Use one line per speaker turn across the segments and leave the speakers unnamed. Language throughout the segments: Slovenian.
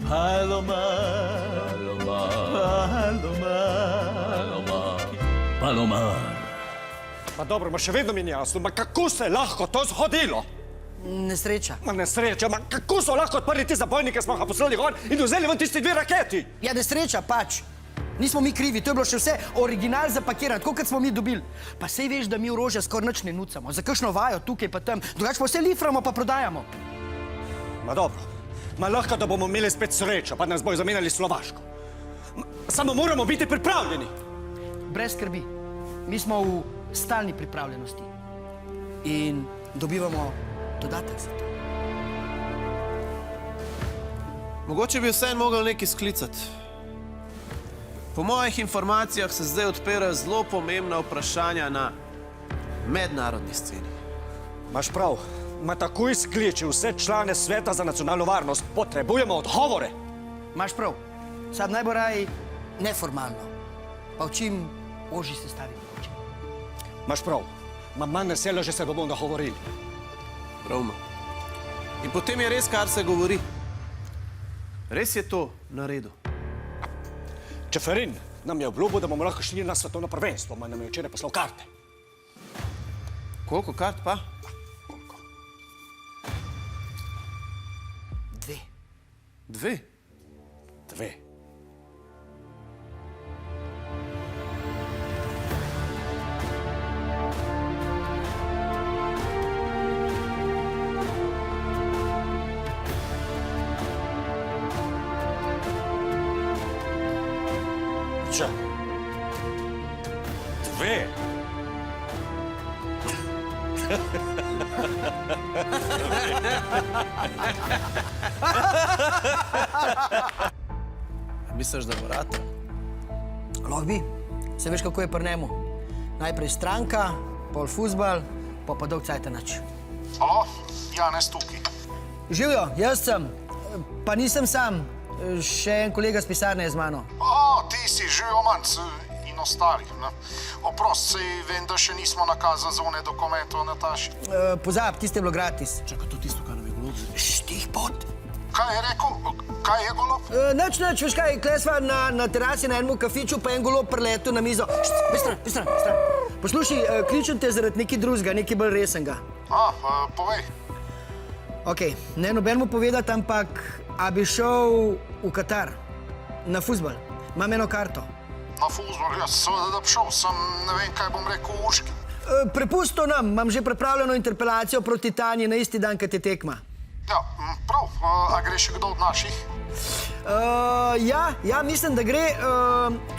Palomar, Palomar.
Ma dobro, ma še vedno mi ni jasno, ma kako se je lahko to zgodilo?
Nesreča.
Ma nesreča, ma kako so lahko odprli ti zabojniki, smo ga poslali gor in vzeli ven tisti 2 raketi?
Ja, nesreča pač. Nismo mi krivi, to je bilo še vse original zapakiran, tako kot smo mi dobili. Pa sej veš, da mi orožja skoraj nič ne nucamo, za kakšno vajo tukaj pa tam, drugače pa vse liframo pa prodajamo.
Ma dobro, ma lahko, da bomo imeli spet srečo, pa nas bojo zamenjali Slovaško. Samo moramo biti pripravljeni.
Brez skrbi, mi smo v stalni pripravljenosti in dobivamo dodatek za to.
Mogoče bi vseeno mogel nekaj sklicati. Po mojih informacijah se zdaj odpirajo zelo pomembna vprašanja na mednarodni sceni.
Imaš prav, ma takoj skliči vse člane Sveta za nacionalno varnost. Potrebujemo odgovore.
Imaš prav, sad naj bo raj neformalno, pa v čim ožji sestavi mogoče.
Imaš prav, ma manj veselo, že se bomo dogovorili.
Pravno. In potem je res, kar se govori. Res je to na redu.
Čeferin nam je obljubil, da bomo lahko šli na svetovno prvenstvo, ma nam je včeraj poslal karte.
Koliko kart pa?
Koliko?
2.
2?
2. Čakaj. 2?
Misliš, da bo rata?
Lahko bi. Se veš, kako je pri njemu. Najprej stranka, pol fuzbal, pa dolg cajt nič.
Alo, Janez tukaj.
Živijo, jaz sem. Pa nisem sam. Še en kolega z pisarne je z mano.
O, ti si živijo manj in ostali. Oprost, sej vem, da še nismo nakazali zone dokumentov, Nataši.
Pozab, tiste je bilo gratis.
Čakaj, to tisto, kar nam je golob.
Štih pot.
Kaj je rekel? Kaj je golob?
Nič, veš kaj, kle sva na terasi na enem kafiču, pa en golob preletel na mizo. Bistran. Poslušaj, kličem te zaradi nekaj drugega, nekaj bolj resnega.
Povej.
Okej, ne noben mu povedati, ampak a bi šel v Katar na fuzbal. Imam eno karto.
Na fuzbol, jaz seveda, da bi šel, sem ne vem, kaj bom rekel v Urški.
Prepusti to nam, imam že pripravljeno interpelacijo proti Tanji na isti dan, kad je tekma.
Ja, prav, a gre še kdo od naših?
Ja, mislim, da gre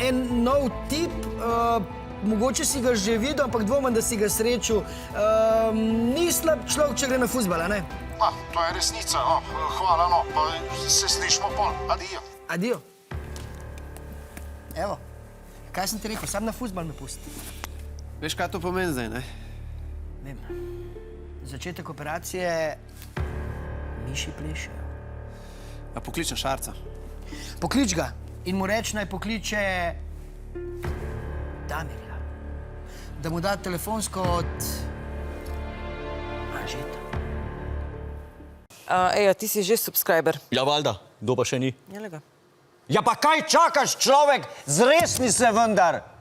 en nov tip, mogoče si ga že videl, ampak dvomim, da si ga srečal. Ni slab človek, če gre na fuzbal, a ne?
To je resnica, no. Hvala, no, pa se slišimo pol. Adijo.
Adijo. Evo, kaj sem ti rekel, sam na fuzbal me pusti.
Veš, kaj to pomeni zdaj, ne?
Vem, začetek operacije miši plešejo.
A pokličem Šarca.
Poklič ga in mu reč, naj pokliče Damirja, da mu da telefonsko od Anžeta.
Ejo, ti si že subscriber.
Ja, valjda, kdo pa še ni?
Jele ga.
Ja, pa kaj čakaš, človek? Zresni se vendar!